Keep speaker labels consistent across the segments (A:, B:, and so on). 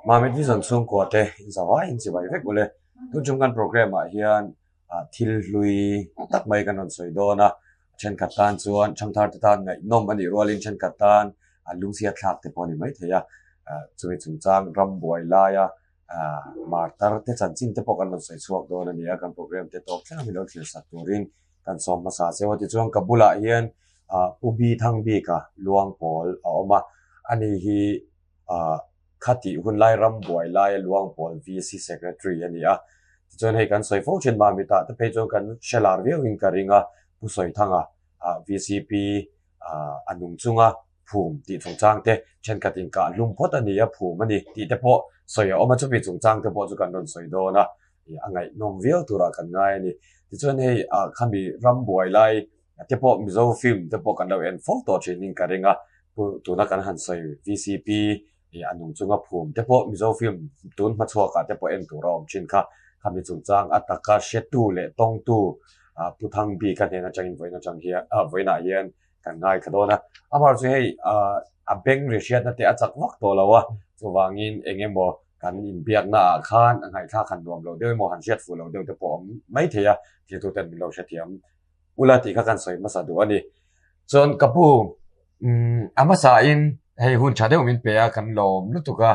A: มาเมดิสันซุงกัวเตอินสวายอินสิบายเวกบุเลตุนจุงกันโปรแกรมเฮียนทิลลุยตักไม่กันนนสวยโดนะเช่นกัตตันส่วนช่างทาร์ตตันไงนมอันนี้รัวลินเช่นกัตตันลุงเสียทลักเตปอนี่ไม่เทียจุดจุงจังรำบวยลายมาตาร์เตจันจินเตปอกันนนสวยสวกโดนะเนี่ยกันโปรแกรมเตตอกแค่ไม่ลดเสียสักตัวรินกันสอมมาสาเสวติจวงกับบุลาเฮียนอุบีทั้งบีกะลวงปอลเอามาอันนี้ฮีขัดหุ่นไล่รำบวยไล่ลวงปอล VC Secretary อันนี้จนให้กันสวยฟูเช่นมามิตาแต่ไปจนกันเชลาร์เวียวิงการิงผู้สวยทั้งVCP อันนุ่งจุงภูมิที่ตรงจังเตเช่นกันติงกาลุมพดอันนี้ภูมิมันนี่ที่เตปอสวยเอามาจุดตรงจังเตปอจุกันนนสวยโดนะอันไงนมเวียตัวรักันง่ายนี่จนให้ขันมีรำบวยไล่เตปอมิโซฟิล์มเตปอกันเราเอ็นโฟโต้เชนิงการิงผู้ตัวนักการหันสวย VCPอันนุ่งจุงภูมิเตปอมิโซฟิล์มตุนมาชัวกันเตปอเอ็นตัวรอมชินค่ะคำนี้จุงจังอัตตาเชตูเลตงตูผู้ทั้งบีกันเนี่ยนะจังอินไว้นะจังเฮียไว้น่าเย็นกันง่ายขนาดนะมารู้สึกให้เบงเรียนนั่นแต่อาจจะวักตัวแล้วจะวางินเองบ่กันอินเบียกหน้าขันไงข้าขันรวมเราเดี๋ยวมหันเชียดฟูเราเดี๋ยวจะผมไม่เทียที่ตัวเต็มเราเชียมอุลาติข้ากันสวยมาสะดวกนี่ส่วนกับผู้มาสาอินให้หุ่นชาเดียวมินเปียกันลมรู้ตัวก็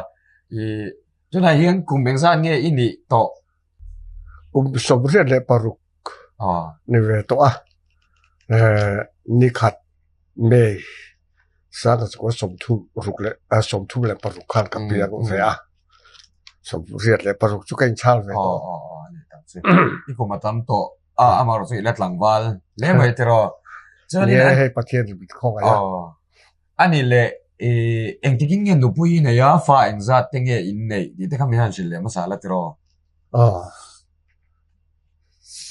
A: จนเฮียนกลุ่มเบงซานเงี้ยอินี่โต
B: สมเรียนเลยปรุกนี่เวตัวนี่ขัดเมย์สร้างสกุลสมทุรุกเลยสมทุเลยปรุกขันกับเปียกเสียสมเรียนเลยปรุกจุกันชาลเวตัว
A: นี่ตั้งสิที่ผมมาทำโตมารู้สึกเล็ดหลังวาลเล่ไม่เจอ
B: นี่ให้ประเทศบิดข้องอะไร
A: อันนี้เลยเองที่กินเงินดูปุยเนี่ยฟ้าเองจัดเต็งเงี้ยอินเนี่ยที่ที่คำนี้ฮันชิลเลยมาสาละเจอ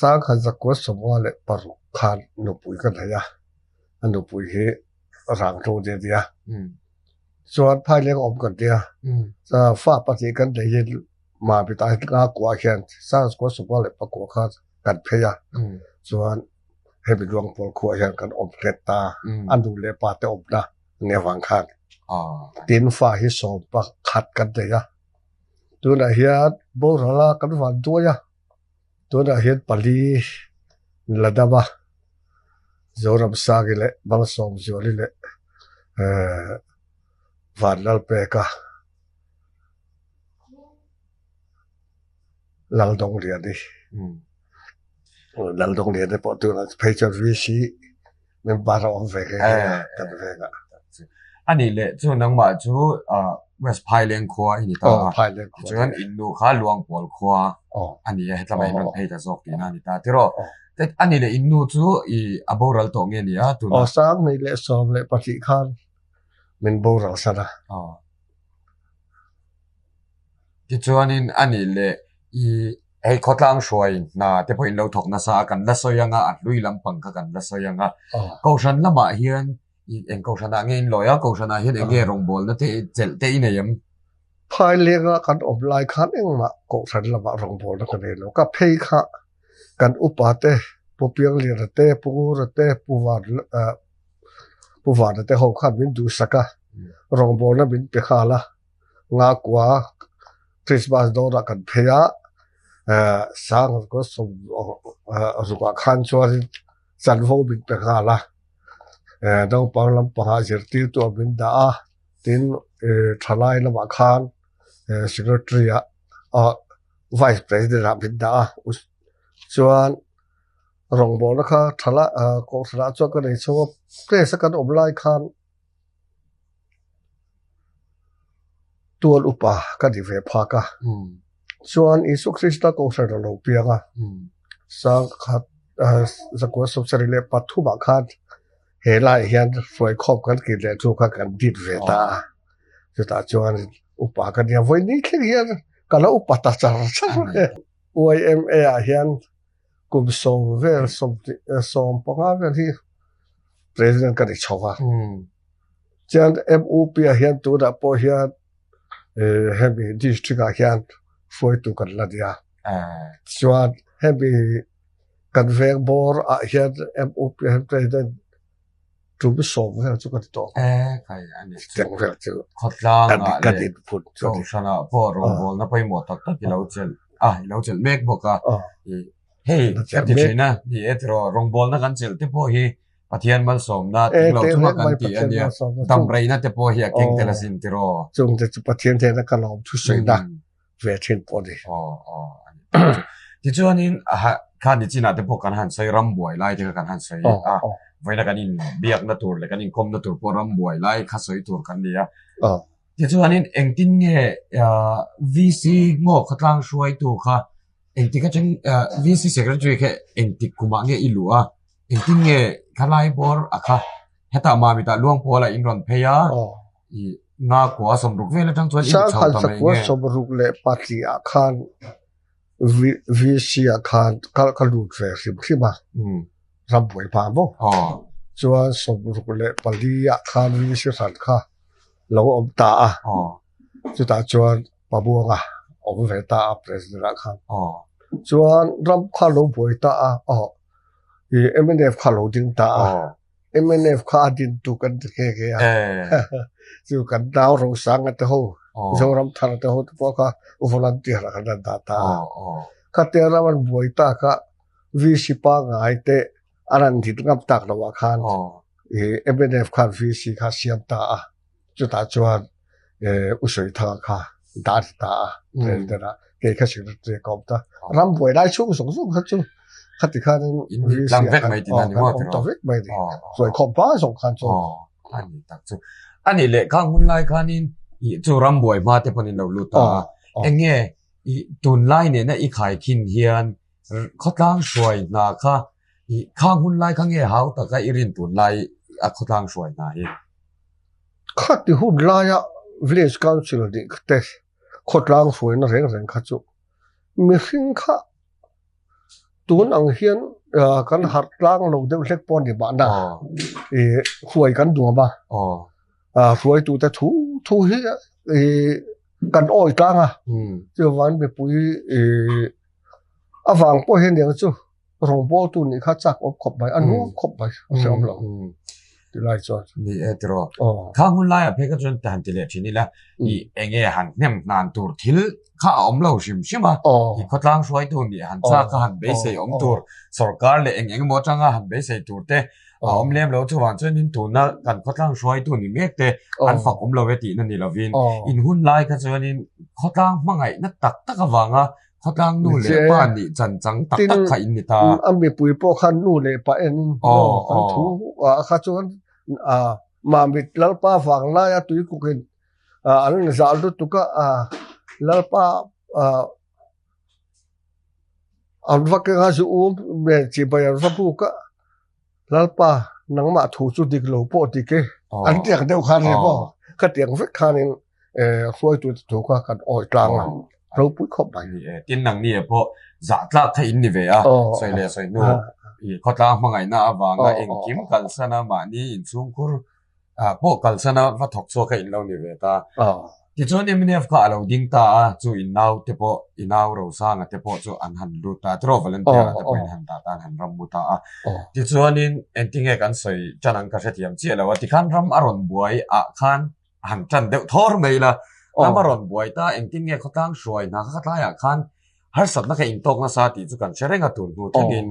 B: สร้างขันสกุลสมว่าเลยปรุกขันนุปุยกันเลยอันนุปุยเหร่างโตเดียส่วนภายเลี้ยงอมกันเดียจะฟ้าปฏิกันได้ยินมาไปตายกากว่าแค่สร้างสกุลสมว่าเลยประกอบกันเพียส่วนให้ไปดวงปอลขวาแค่กันอมเกตตาอันดูเลปาเตอมนะเนี่ยวังขันดินฟ้าที่สองประขัดกันเลยตัวไหนเฮียโบราณกันวันตัวยตัวไหนเฮียปลีระดับจอรับสากิเลบางสมจอริเลวันลัลเปกาลัลดงเรียดีลัลดงเรียดีพอตัวนั้นเพจวิชีมันบาร์อมเวกกันเวก
A: อันนี้เลยช่วงนั้นมาจู่เวสพายเลนครัวอันนี้ต่อช่วงอินดูข้าลวงปอลครัวอันนี้ให้ทำไมมันเพจจะสกดีนะนี่ตาที่รอแต่อันนี้เลยอินดูจู่อับโบรัลตรงนี้ตัว
B: สร้างนี่เลยสอบเลยปฏิคันมันโบราณซะนะ
A: ที่ช่วงนี้อันนี้เลยไอ้ขดลังช่วยนะแต่พออินเราถกนะสากันละสอยงลุยลำปังกันละสอยงก็ฉันละมาเฮียนเองก็ฉันเงินลอยก็ฉันเฮียนเองรงบอลนะเตอินเนี่ย
B: ภายเลี้ยงกันอบลายคันเองมาก็ฉันละมารงบอลนะคนเดียวก็เพย์ค่ะกันอุปาเตผู้เพียงเลียเตผู้เตผู้วาดเตเขาขันบินดูสักรงบอลนะบินไปข้าละงากว่าคริสต์มาสโดนกันเพย์สร้างก็สมสุขขันชวนสันโฟบินไปข้าละต้องปังลำปางเสียตีตัวบินดาตินทลายลำบากขันsecretary vice president บินดาส่วนรองบอลนะคะทลายกองสลาจก็ได้ชอบเพลสกันอบไล่ขันตัวอุปาก็ดีเวพากะส่วนอิสุคริสต์ก็สระลงเปียกสังขัดสักวันสุดสัปดาห์ปัทุบักขัดเฮลัยเฮียนฝอยครอบกันกินแล้วทุกข์กันดิดเวตาสุดท้ายส่วนอุปากันเนี่ยวันนี้แค่เฮียนก็แล้วอุปตาจารย์OIMA เฮียนกุมส่งเวลส่งปงอาเวลที่ president กันอีกชาวจน MOP เฮียนตัวดับพอเฮียนเฮบีดิสทริกเฮียนฝอยตุกันละเดียส่วนเฮบีกันเวกบอร์เฮียน MOP เฮียน president รูปสมเฮาจุกตอ
A: ใครอันนี้
B: จังเวลจู
A: ขดล่าง
B: อันนี้
A: อ่ะ
B: ก็
A: เล
B: ดิ
A: ย
B: พุทธ
A: ก็ชนะพ่อโรงบอลนะไปหมดตักที่เราเจอเราเจอเมฆบอกว่าเฮ้ยก็ที่ไหนนะนี่เอตรอโรงบอลนะกันเจอที่พ่อเฮปะเทียนมันสมนะที่เราชนะกันที่อันเนี้ยตำไรนะที่พ่อเฮเก่งแต่ละสินที่รอ
B: จงจะปะเทียนเทนะกันเราทุสวยนะเวทินปอดี
A: ที่จวนนี้ข้าดิจินาที่พวกกันหันใส่รำบวยไล่ที่กันหันใส่ไว้นะกันอินเบียกนะตัวเลยกันอินคมนะตัวพอรำบวยไล่ข้าใส่ตัวกันเดียที่จวนนี้เองทิ้งเงี้ยVC งอกขัดล่างช่วยตัวค่ะเองทิ้งก็จังVC เสกแล้วช่วยแค่เองทิ้งกุมารเงี้ยอิลัวเองทิ้งเงี้ยข้าไล่บอลอะค่ะเหตุมาบิดาล่วงพอละอินรอนเพียงากว่าสมรุกเวลาทั้งตัวอินชาวทำไมเงี้ย
B: สมรุกเลยปฏิอาคารวิอาคารก็รูดเฟสิบที่มารำบวยพามบ่จวนสมรุกเลยปฏิอาคารวิสันค่ะเราอมตาจุดตาจวนปะบัวงะอมเวตาประธานค่ะจวนรำข้าลงบวยตาMNF ข้าลงดินตาMNF ข้าดินตุกันเกะจูกันดาวรงสังกันเตโหจงรำทันเตโหพวกเขาอุฟลันตีหลักนันตาตาข้าเตระมันบวยตาข้าวิสิปางไอเตอรันทิตงับตักระวะคันMNF ข้าวิสิข้าเสียมตาจุดตาจวนอุสวยทางข้าดาตาเดินนะเกะข้าสิ่งเรียกอบตารำบวยได้ช่วงส่งข้าจูข้าติข้าเนี่ย
A: ลำเวกไม่ติดนั่นนี่ว่า
B: ลำเวกไม่ติดสวยขอบฟ้าส่งคันจู
A: อันนี้ตักจูอันนี้เลยข้างหุ่นไล่ข้านี่จูรำบวยมาแต่พอนี่เราลุตาเองเนี่ยตุนไล่เนี่ยนะอีขายขินเฮียนเขาตั้งช่วยนาค่ะข้างหุ่นไล่ข้างเนี่ยเขาแต่ก็อีรินตุนไล่เขาตั้งช่วยนา
B: ข้าที่หุ่นไล่อะ village council นี่แต่เขาตั้งช่วยนะเรื่องข้าจูมีสิ่งข้าตุนอังเฮียนกันหัดตั้งเราเด็กเล็กปอนดีบ้านนะช่วยกันดูบ้าช่วยตัวแต่ทูเฮียกันอ้อยตั้งเจ้าวันไปปุยฟังพอเห็นอย่างจู่รองพ่อตัวนี้ข้าจักอบขบไปอันนู้นขบไปเสียมหลังที่ไล่จอด
A: นี่ตรอข้างหุ่นไล่เพื่อก็จนแต่หันติเลทีนี้ละเองหันเนี่ยนานตัวทิลข้าอมเล่าชิมเขาตั้งช่วยตัวนี้หันซาข้าหันเบสเซอมตัวสรการเลยเองหมดจังหันเบสเซตัวเตอมเลี้ยมแล้วทุกวันจนนินตัวน่ะกันเขาตั้งช่วยตัวนี้เมกเตอันฝักเราเวทีนั่นนี่เราวินอินหุ่นไล่ก็จนนินเขาตั้งมั่งไงนักตักวังเขาตั้งนู่นเลยป้านี่จังตักขาอินนี่ตา
B: อันเบปุยพวกขันนู่นเลยป้าเอ็นขันทูข้าจวนมาบิดแล้วป้าฟังไล่ตุยกุกินอันนั้นจะเอาตุกแล้วป้าอันฟักกันข้าจูเบจีไปอันฟักพูกแล้วป้านังมาถูจุดดิกโลโปติเกอันเดียกเดียวกันเลยป่ะก็เดียกฟิกคันช่วยตัวถูกกันอ้อยกลางเราปุ้ยขบไป
A: ตินนังนี่เพราะจัดละไทยนี่เว้ยใส่เลยใส่นู่นเขาตั้งมั่งไงนะวางเองกิมกัลสนามานี่อินซุงคุรพวกกัลสนาว่าถกโซ่กันเรานี่เว้ยตาที่จวนนี้มันเนี่ยก็เราดิ้งตาจู่อินนาวเทปอินนาวเราสร้างเทปจู่อันหันรูตาทรอวอลันเทียร์เทปอินหันตาตาหันรำมุตาที่จวนนี้เอ็นติ้งกันใส่จันทร์ก็เสียมเชี่ยแล้วว่าที่ขันรำอารมณ์บวยขันหันจันเดือดทอร์ไม่ละรำอารมณ์บวยตาเอ็นติ้งเขาตั้งช่วยนะเขาตั้งขันฮาร์สัตนักอินตกนะสาธิตจู่กันเชื่อเรื่องตุนหูที่ดิน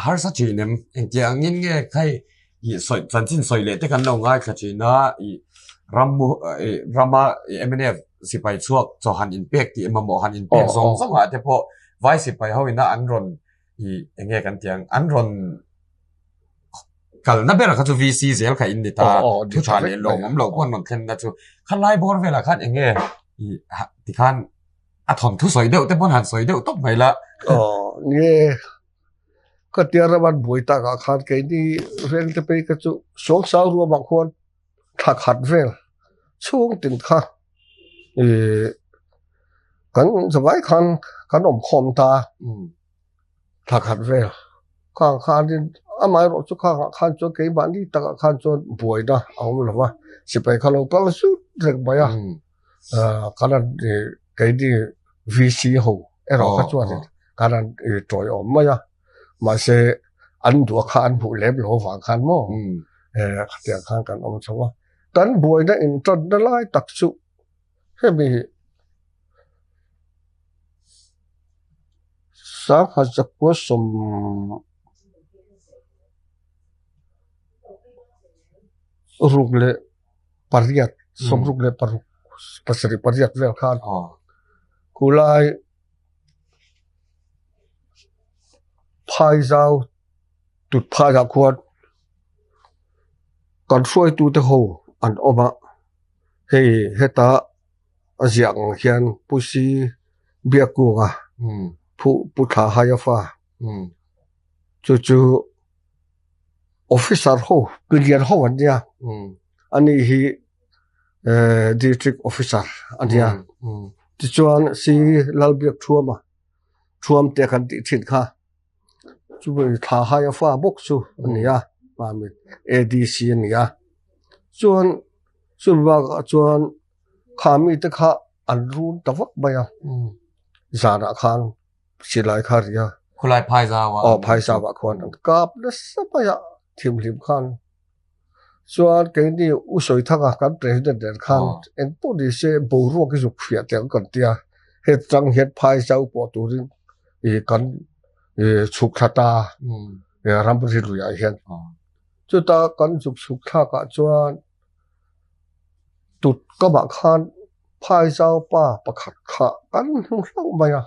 A: ฮาร์สัตจีนเอ็นที่อันนี้เนี่ยใครสอยจันทินสอยเล็ดแต่กันเราง่ายขจีนะรามาMNF สิไปช่วงจอหันอินเปกที่มาหมอหันอินเปกสองอาจจะพอไว้สิไปเขาอินนะอันรอนเงี้ยกันเตียงอันรอนกันนั่นเป็นอะไรก็VCเซลค่ะอินดิตาทุกชาติลงผมเราคนมันเทนนะจู่ขันไล่บอลเวลาขันเงี้ยที่ขันอัฐอนทุสอยเดียวแต่บอลหันสอยเดียวตบไปละ
B: เนี่ยก็เตียระวันบวยตากขันเกนี่เรื่องจะไปก็จู่สองสาวรวมบางคนถ้าขัดเวลช่วงติดค่ะกันสบายขันอมคมตาถ้าขัดเวลข้างที่หมายรถจุกข้างจนเกี่ยบ้านที่ตากข้างจนบวยนะเอาหรือว่าสิไปข้างเราก็สุดเรื่องไปขนาดเกี่ยที่ VC หูเราก็ชวนขนาดจอยอมมาเสียอันตัวข้างผู้เล็บหลวงฝั่งข้างมั่ง ขเตียข้างกันอมสว่ากันบวยนะอินจันได้ไล่ตักสุให้มีสักหัจักว่าสมรุกเลปริยัตสมรุกเลปรุกปัสริปริยัตเวลคานกูไล่พายเจ้าตุดพายจากควรก่อนช่วยตูเตโฮอันออกมาเฮตาอาเซียงเฮียนผู้ซีเบียกูอ่ะผู้ท้าหายฟ้าจู่ออฟฟิศร์โฮคือเรียนโฮอันเดียอันนี้ฮีdistrict officer อันเดียที่ชวนซีลาเบียกทัวมเตะกันติดถิ่นค่ะจู่ท้าหายฟ้าบกซูอันนี้อ่ะมามี ADC นี่อ่ะส่วนว่าส่วนข้ามีแต่ข้าอันรู้ตะวักไปอ่ะจานะข้างสิหลายคาริยา
A: คุณลายพายซาวะ
B: พายซาวะคนกับและสบายทีมข้างส่วนเกณฑ์นี้อุสอยทักกันประธานเดินข้างเอ็นปุ่นดิเซ่บูรัวกิจุกเฟียเตียงกันเตียเหตุจังเหตุพายซาวปอตูรินกันสุขตารำบริลุยเห็นจุดตากันสุขท่ากะจวนตุดก็บักขันพายเจ้าป้าประคัดขะกันทั้งเล่าไปอ่ะ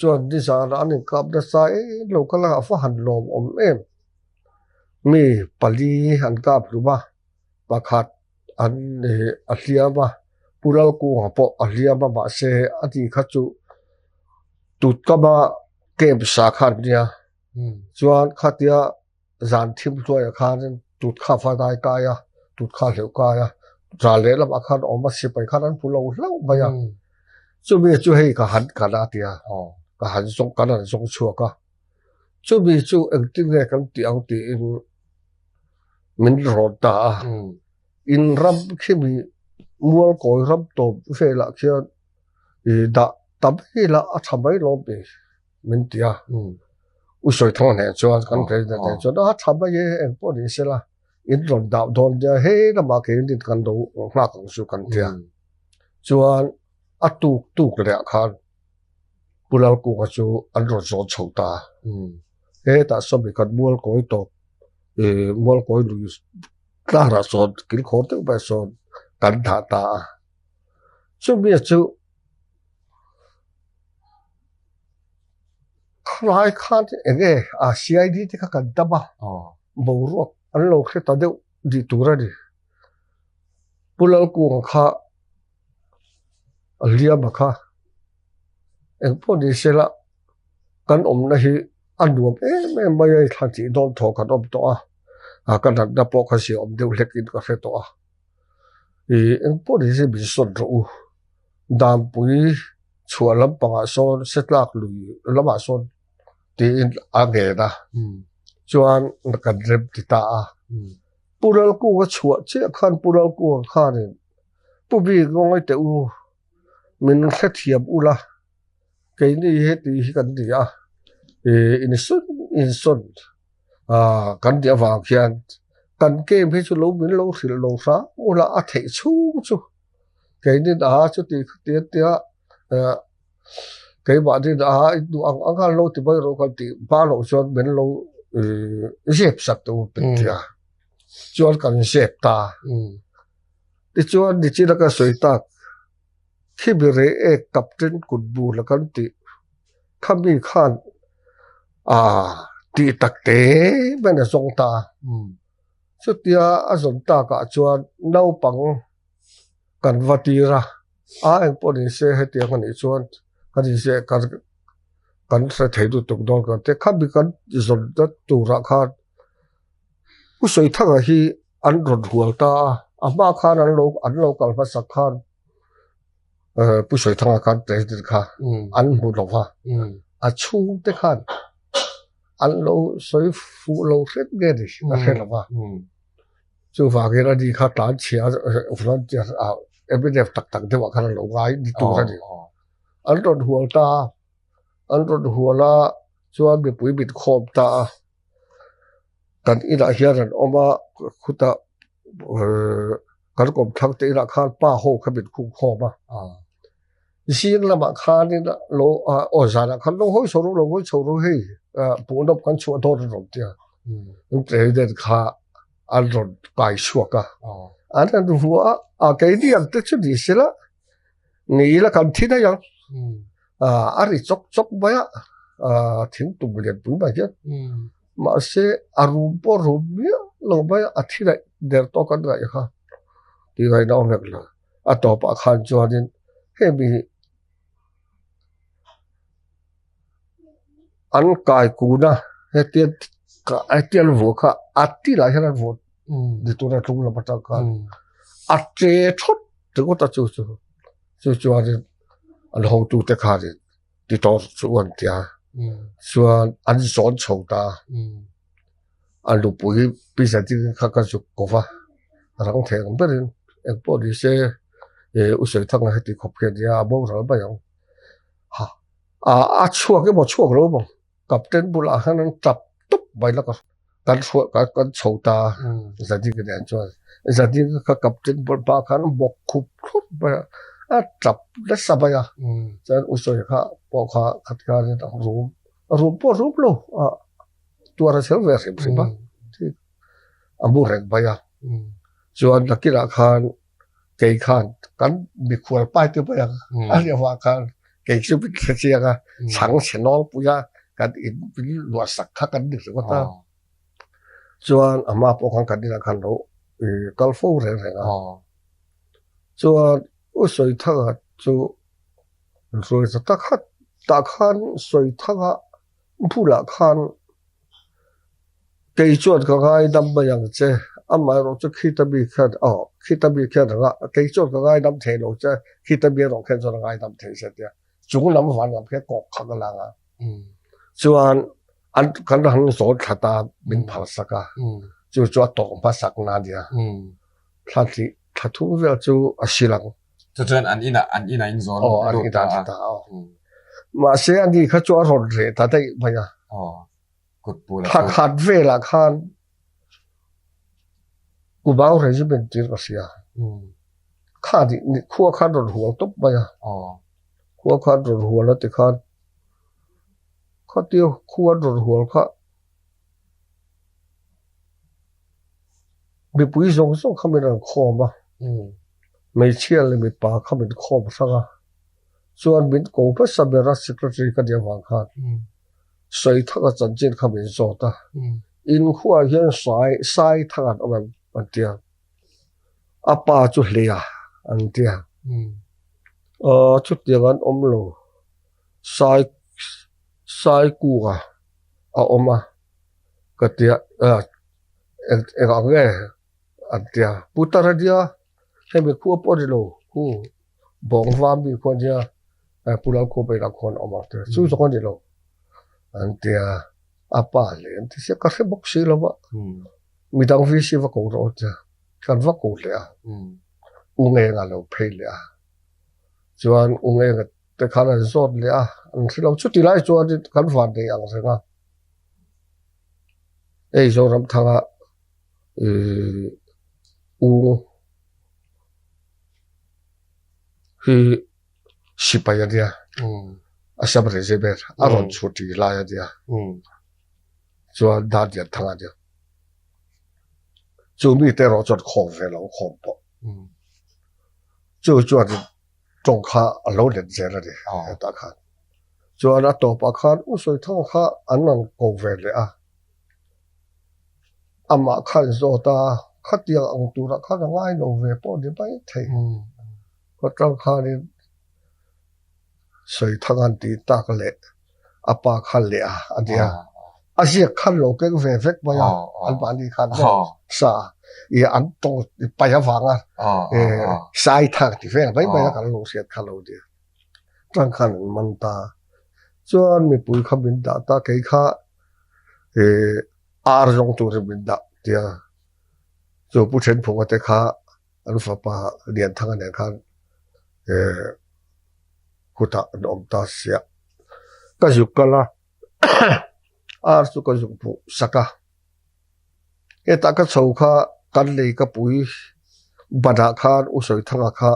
B: จวนที่สารนี่กับดัชายเราก็ละฟ้าหันลมมีปลีหันกับหรือว่าประคัดอันอัลเลียมาปุรากูหัวปออัลเลียมาบาเซอดีขัจุตุดก็มาเก็บสาขาเนี่ยจวนขัดยาจานทิมตัวอย่างนั้นตุดข้าฟ้าได้กายตุดข้าเหลวกายจานเล่ละขันออกมาสิไปขันนั้นผู้เราเล่าไปจู่มีจู่ให้กับหันกันอาเดียกับหันส่งกันนั้นส่งชัวก็จู่มีจู่เอ็งที่เรียกกันตีเอาตีมินรอดาอินรำขี้มีมัวก่อยรำตบเฟล่าเชียดาตับให้ละทำไมลงไปมินตีอุสอยทองเนี่ยจวนกันเป็นแต่จวนทำไมเอ็งพอดีเสละอินรอดาโดนจะให้ละมาเกินดิกันดูหน้าของสุกันเตียจวนอัตุกเลยคันปุรากูก็จูอันรอดโจชาวตาแต่สมัยกันมัวก่อยตบมัวก่อยลุยกล้าระสอนกินขอตึกไปสอนกันถาตาช่วงนี้จู่คล้ายข้าที่CID ที่เขากันดับบูรุกอันโลกที่ตาเดียวดีตัวระดิปุรากูข้าเลียมาค่ะเอ็งพอดีเสละกันนะฮีอันดวมไม่ใช่ทันทีโดนถอกันตัวกันดับปอกเขาเสียเดียวเล็กอินกาแฟตัวเอ็งพอดีเสบิสนรู้ดามปุยชัวลำปังอาโซนเสตลักลุยลำอาโซนที่อังเกนะจวนนักเรียนติตาปุรากูก็ชัวเจ้าขันปุรากูข้าเนี่ยปุบีก็ไม่เตอูมันแค่เทียบอุละเกี่ยนี่เหตุที่กันดีอินสุนกันเดียววางเขียนกันเกมให้ชุลมินโลสิโลซาอุละอัฐิชูเกี่ยนี่ชุดที่เตี้ยเกี่ยบาดีดูอังกันโลที่ไปโลกันที่บ้านเราชวนเป็นโลเจ็บสักตัวเป็นเตี้ยชวนกันเจ็บตาที่ชวนที่จีนักสวยตาที่บริเอกกับเจนกุดบูแล้วกันที่ข้ามีขันที่ตักเตะเป็นส่งตาสุดที่ส่งตาก็ชวนเน่าปังกันวัดระเอ็งพอดีเสียให้เตียงกันอีชวนกันดีเสียกันเสียให้ดูตุกโดนกันแต่ข้ามีกันส่งตัดตัวราคาผู้สวยทั้งที่อันรดหัวตามาขันอันโลกันภาษาขันผู้ช่วยทางการเตะดิค่ะอันบุญหลวงชูเตะขันอันเราสวยฟูเราเสร็จเงี้ยดินั่นเองหรอวะจู่ฝากเรื่องดีค่ะตานเชียร์ฝรั่งเจ้าเอ็มเดฟตักเดี๋ยวขันเราไงดิตัวนั่นเองอันรถหัวตาอันรถหัวละชวนไปปุ๋ยบิดขอบตา กันอีละเฮียรันออกมาคุตะกันกบทักเตละคานป้าโฮขบิดคุ้งคอมาซีนละมาคานี่ละโลอซาละคันลงห้อยโซโรลงห้อยโซโรเฮปูนบกันชัวโดนรถเตียมันเตเดนคาอันรถไกชัวกะอันนั้นหัวไกดีอันตชุดิสิละนี่ละกันที่ได้ยังอาริจกบะถึงตุบเลียนปุ้ยบะเจมาเสอารูปรูปเนี่ยลงไปอาทิตย์เดินต่อกันได้ค่ะที่ไงน้องเด็กละต่อไปขันจวนนี้ให้มีอันกายกูนะให้เตียนวัวค่ะอาทิตย์ละแค่นั้นวัวดิตัวนั้นทุ่งละปัตตากันอาเจชุดถึงก็ตัดจู่นี้อันห้องตู้เตะขาดิที่ต่อส่วนเดียส่วนอันสอนโฉตาอันลูกปุยปีศาจที่ข้าก็จุกกฟ้ารังแทงเป็นเอกปอดีเสอุศทั้งให้ที่ขบเขียนยาบ่เราไปยังชั่วก็บ่ชั่วแล้วบ่กับเต้นบุลาหันนั้นจับตุ๊บไปแล้วก็กันชั่วกันโฉตาศาสตร์ที่ก็ได้ช่วยศาสตร์ที่ก็กับเต้นบุลปาคันบ่คุบทุบไปจับได้สบายจะอุศค่ะปอค่ะขัดการนี่ต้องรูปโลตัวเราเชื่อเวอร์สิบป่ะที่อมูเรงไปส่วนนักกีฬาคานเกี่ยคานกันมีขวดป้ายตัวไปอันนี้ว่ากันเกี่ยชื่อพิเศษกันสังเสนองปุยกันอินเป็นหลวดสักขักันดึกสักว่าส่วนอามาปอกันกีฬาคานเรากัลฟูเรงส่วนอุศท่าจู่สวยจะตาขันสวยท่าผู้ละขันเกี่ยจวดก็ง่ายดำไปอย่างเจ้อามาเราจะคิดตะบีแค่คิดตะบีแค่นั้นละเกี่ยจวดก็ง่ายดำเทเราจะคิดตะบีเราแค่จะง่ายดำเทเสร็จเนี่ยจุงน้ำฟันกับแค่กอกขังลังส่วนอันกันหันสอนขัดตาบินผ่าสักจู่จวดตกภาษาหน้าเดียทันทีทัดทุกเรื่องจู่อาศิลัง
A: จะเจออันนี้นะอินโซน
B: อันนี้ตามาเสียอันนี้เขาจวดรถเรตาได้ไหม
A: กดปูแล้ว
B: ขัดเวลาขันกูบ้าเรื่องจะเป็นจีนก็เสียขัดนี่ขั้วขัดรถหัวตุ๊บไปขั้วขัดรถหัวแล้วติขัดเดียวขั้วรถหัวขัดมีปุ๋ยส่งเขาไม่ได้คอมาไม่เชื่อเลยมีป่าเขาเป็นคอมสักส่วนบินกูเพื่อสัมภาระสิกรีกันอย่างวังขัดใส่ทักจันจินเขาเป็นโซตาอินขั้วเห็นสายทักเอาแบบอันเดียอาป้าจุดเลียอันเดียจุดเดียกันอมโลสายกูอ่ะเอาอมากเดียอังเกอันเดียพุทธราดียให้มีขั้วปอดิโลคู่บองฟามีคนเดียผู้เราคู่ไปรักคนออกมาเถอะสู้สักคนเดียวอันเดียอาป้าเลยอันที่เสียก็แค่บอกสิแล้วว่ามีดังวิสิว่ากูรู้จ้ะกันว่ากูเลยอุ้งเองเราเพลเลยส่วนอุ้งเองแต่ขนาดสดเลยอันที่เราชุดที่ไล่ส่วนที่กันฝันได้อย่างไรนะส่วนรำทางอุ้งคือสิบปีเดียอาศัยบริษัทอารมณ์ชุดที่ไล่เดียส่วนดาดีทางเดียจู่มีแต่เราจดของเวลาของปอจู่จงข้าเราเดินเจริญเลยตาขันจู่อันนั้นตัวปากขันอุศยทั้งข้าอันนั้นกูเวลเลยอามาขันโซตาขัดเดียงอังตุระขัดง่ายโนเวปอดีไปเทก็จังข้านี่สวยทั้งอันตีตากเละอาปาขันเลยอันเดียอาเซียขันโลกเก่งเฟกไปอันปานีขันซาอันตรงไปฟังสายทางที่เฟกไปแล้วกันโลเสียขันโลเดียจังขันมันตาส่วนมีปุ๋ยขบินดาตาเกี่ยข้าอาร์จงตัวบินดาเดียส่วนผู้เช่นผมก็จะข้าอันฟ้าป่าเรียนทางไหนขันคุตะนอมตาเสียก็ยุกละอาร์สุก็ยุกผู้สัก ta ka chho kha kan le ka pui bada khan usoi thanga kha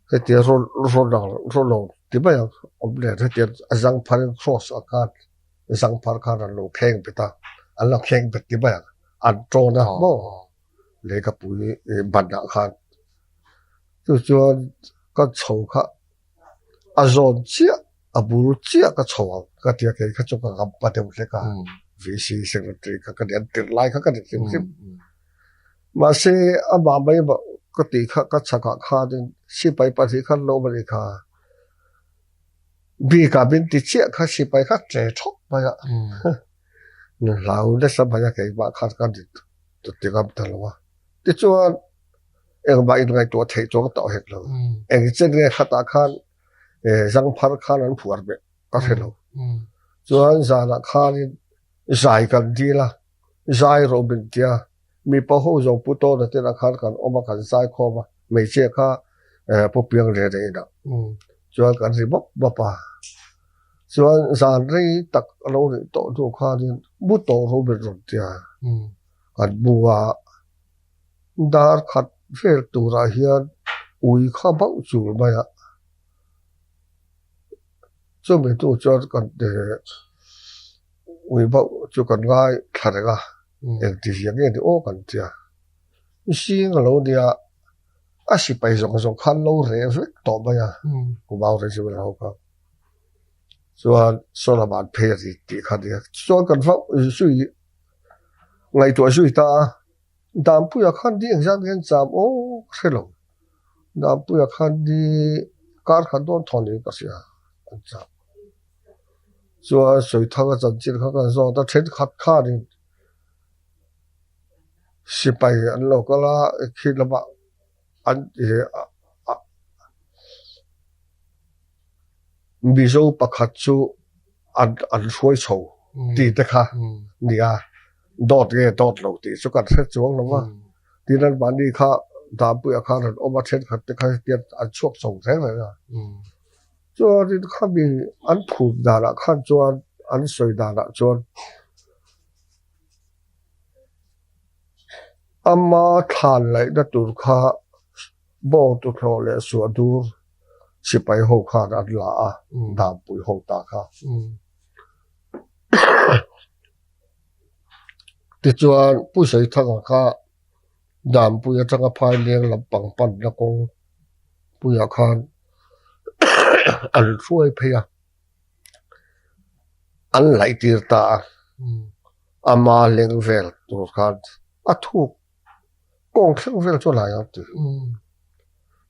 B: he ti ro lo ti ba ya oble he ti azang phar cross akat azang phar khan lo kheng peta alla kheng pet ti ba ya an tro na bo le ka pui bada khan chu chuan ka chho kha azon chia aburu chia ka chho ka ti ke kha chu ka gam pa te le ka VC secretary ka ka den tir lai ka ka den sim ma se aba bai ba ka ti kha ka chaka kha den si pai pa thi khan lo ba le kha bi ka bin ti chia kha si pai kha tre thok ba ya no lau le sa ba ya ke ba kha ka dit to ti gam ta lo wa ti chuan ba in ngai to thei to ta hek lo chen nge khata khan zang phar khan an phuar be ka thelo chuan zana khan zai kan di la zai robin tia mi pa ho zo pu to na te na khan kan oma kan zai kho ba me che kha po piang re re da chuan kan ri bok ba pa chuan zan ri tak lo ri to du kha din bu to robin ron tia kan buwa dar khat fer tu ra hian ui kha ba chu ba ya chu me tu chuan kan de ui ba chu kan ngai thar ga en ti hian nge de o kan tia si ngalo dia a si pai zong khan lo re vek to ba ya ku ba re chu la ho ka chuan so la ban phe ri ti kha dia chuan kan fa sui ngai to sui ta dam pu ya khan di exam gen cham o khelo dam pu ya khan di kar khan don thon ni ka sia cham so soi thang a chan chin kha ka zo ta thet khat kha ni si pai an lo ka la khi la ba an mi zo pakhat chu an hruai chho ti te kha ni a dot ge dot lo ti chu kan thret chuang lo wa ti nan ban ni kha da pu ya kha ran oma thet khat te kha ti an chuak chong theng la ya cho ri kha bi an phu da la khan chuan an soi da la chuan amma than lai da tur kha bo tu thlo le su dur si pai ho kha an la a da pu ho ta kha ti chuan pu sei thanga kha dam pu ya tanga phai leng lampang pan na kong pu ya khan an ruai phaya an lai tir ta ama leng vel tu khan a thu kong theng vel chu lai at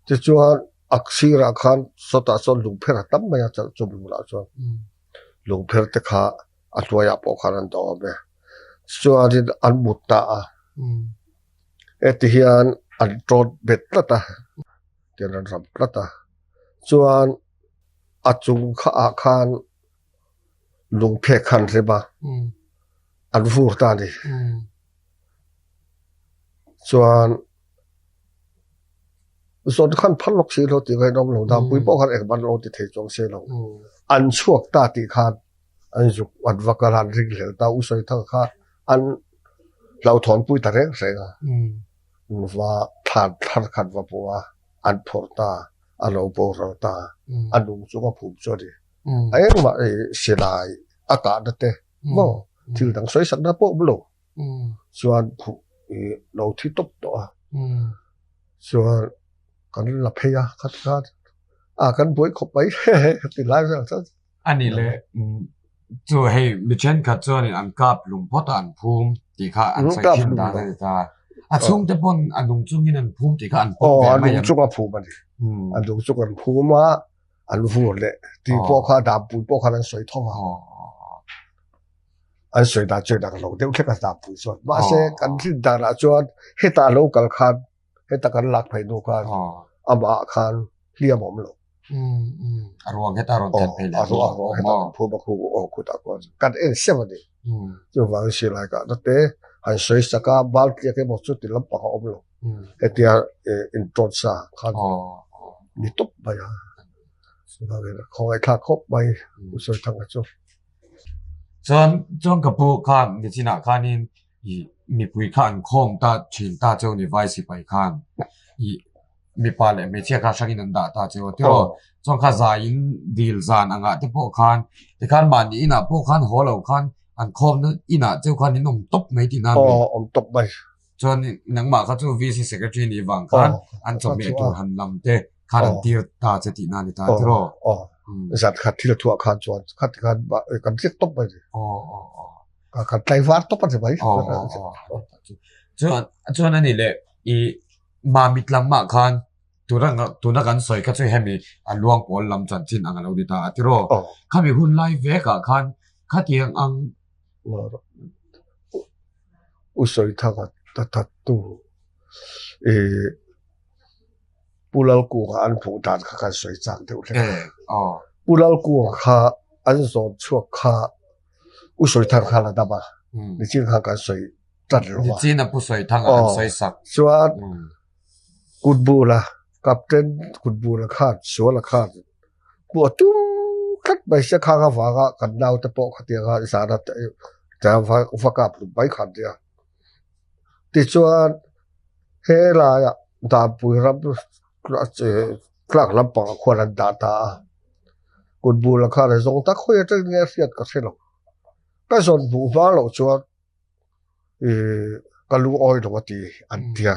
B: ti chuan aksira khan sota son lung pher tam ma ya chal chum la chuan lung pher te kha a tuaya po khan an do be chuan an mutta a etihian an trot bet lata tian an ram lata chuan achung kha a khan lung phe khan reba an vur ta ni chuan zon khan phalok si lo ti ngai dom lo da pui po khan ek ban lo ti thei chong se lo an chuak ta ti khan an juk wat vakaran ring hlel ta usoi thang kha an lau thon pui ta reng senga wa than thar khan wa poa an phorta alo bo ro ta anung chu ka phum cho di ai ma silai aka da te mo thil dang soi sak na po blo chuan phu lo thi top to chuan kan la pheya khat khat kan boi khop pai ti lai sa
A: อันนี้เลยจูให้มิเช่นคัดจวนอันกับลุงพ่อตานภูมิที่ข้าอันใส่ชิ้นตาได้ตาอันซุ่มจะปนอันลุงจุ้งนี่นั่นภูมิที่ข้าอันภูมิแบบไม่ยัง
B: จุกอันภูมิมันอันลุงจุกอันภูมิว่าอันฟูเลยที่พวกข้าดาบุญพวกข้านั้นสวยท่องอันสวยตาเจอดังเราเดี๋ยวแค่กันดาบุญส่วนว่าเสกันที่ดาราจวนให้ตาโลกันคันให้ตากันหลักไปดูกันอามาคันเลี้ยมอมโล
A: อารมณ์แค่ตารมณ์แทนเพลย์
B: อารมณ์ให้ตาพูดมาคู่โอ้คุตากันกันเอ็นเสียมันดิ就往起来个那得还水啥个包这个么出的了不好不咯这点in 做啥看你都不呀是吧个ขอให้ค่าครบไปอุตส่าห์ทางก็จบ
A: จนกับผู้ข้ามีที่น่ะข้านี่ อีมีปุยข้านคอมตาชินตาเจ้านี่ไว้สิไปข้างอีมีปาเลเมเชียคาชักินันดาตาเจ้าที่รอจงคาซาอินดีลซานอ่ะที่พวกข้านที่ข้านบ้านนี่น่ะพวกข้านหัวเราข้านอันคอมนั้นอีน่ะเจ้าข้านนี่นมตบไม่ที่นั่น
B: ตบไป
A: จนหนังมาเขาจะ VC Secretary นี่วังข้านอันจบเมตัวหันลำเตข้านตีตาจะที่นั่นนี่ตาที่รอ
B: สัตว์ขัดที่ละทั่วข้านจวนขัดกันกันเรียกตบไปกันไต้หวันตบไปไหม
A: จนนั่นนี่แหละอีมามิดลำมาข้านตัวนักกันสวยก็ช่วยให้มีอันล่วงปอลลำจันจินอังเราดีตาที่รอข้ามีหุ่นไล่เวกข้านข้าเตียงอัง
B: อุสอยทางตัดตู้ปูลกูอันผูดานข้ากันสวยจังเท่าไหร่ปูลกูข้าอันสอนชั่วข้าอุสอยทางข้าละดับบ้านี่จริงข้ากันสวยจัดหรอวะ
A: นี่จริงนะผู้สวยทางอันสวยสัก
B: ส่วนกุดบูละกับเต้นกุดบูละขาดชัวละขาดบัวตุ้มคัดไปเสียข้างฟ้ากันดาวตะโปขัดเดียร์สารแต่ฟ้ากับไปขัดเดียร์ติดส่วนเฮลายดาบุยรับกลักลำปางควรดาตากุดบูละขาดส่งตะคุยจะเงี้ยเสียดกับเสียหรอกก็ส่วนบูฟ้าเราชัวก็รู้อ้อยตัวตีอันเดีย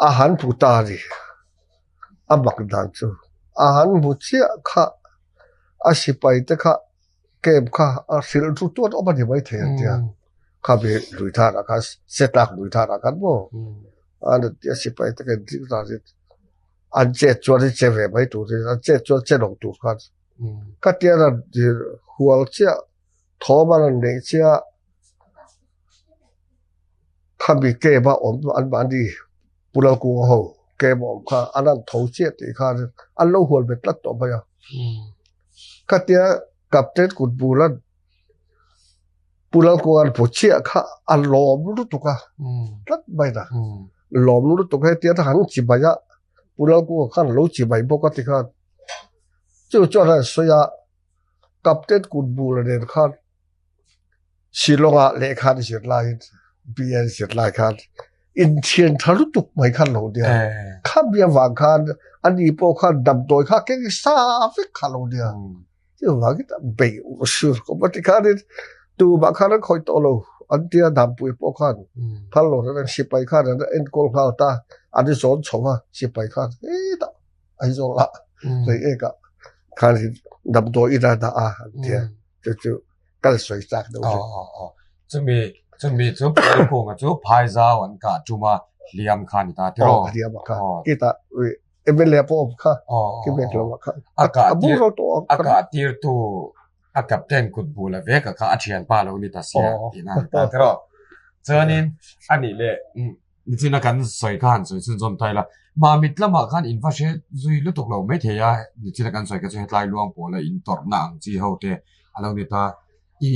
B: อาหารผู้ตาดิอาบักดันจูอาหารผู้เชี่ยข้าอาศิไปแต่ข้าเก็บข้าอาศิลทุกตัวออกมาที่ไม่เทียนเดียข้าไปลุยท่ารักเสตักลุยท่ารักบ่อันเดียศิไปแต่กันที่ตาดิอันเจ็ดจวนที่เจ็บไม่ถูกที่อันเจ็ดจวนเจ็ดลงถูกกันก็เดียร์ดิหัวเชี่ยทอมันเนี่ยเชี่ยข้ามีเก็บมาอันบันดีปุระกูเขาเก็บออกข้าอันนั้นทเสียตีข้าอันเราหัวเบ็ดลัดต่อไปข้าเดียกับเจ็ดกุดปุระกูอันผู้เชี่ยข้าอันหลอมรู้ตุกะลัดไปนะหลอมรู้ตุกะเดียทหารจีบายะปุระกูข้าเราจีบายปกติข้าจู่ๆนั้นสวยกับเจ็ดกุดปุระเดินข้าศิลงะเลขาที่เสียลายบีเอ็นเสียลายข้าอินเทียนทะลุตุกไม่ขันโลเดียข้าเบียวังขันอันนี้พวกขันดำโดยข้าเก่งสาฟิกขันโลเดียที่ว่ากิตเบย์อุสุก็ปฏิการนี้ตัวบางขันนั้นคอยโตโลอันเดียดำปุยพวกขันพันโลนั้นสิไปขันนั้นเอ็นโกลข้าวตาอันนี้สอนชมว่าสิไปขันตาไอ้โซละเลยเอกะขันดำโดยอินาดาอาเดียจู่ๆก็สวยจักดู
A: จะมีจุดปลายโค้งจุดพายซาวันกาจูมาเลียมขันตาที่รอ
B: เลียมขันกิตาเอเวเลปอบค่ะกิเวกลขันอากาศที่
A: ตัวอากาศเต็นกุดบูละเวกข้าอาเชียนปาลงนี่ตาเสียที่นั่นตาที่รอเจอนี่อันนี้เลยนี่จริงๆกันสวยขันสวยสุดจอมไทยละมามิดละมาขันอินฟาเชจุยลุตกเราไม่เทียนี่จริงๆกันสวยก็จะให้ลายลวงปัวละอินตอร์นังจีเฮาเตอะไรนี่ตาอี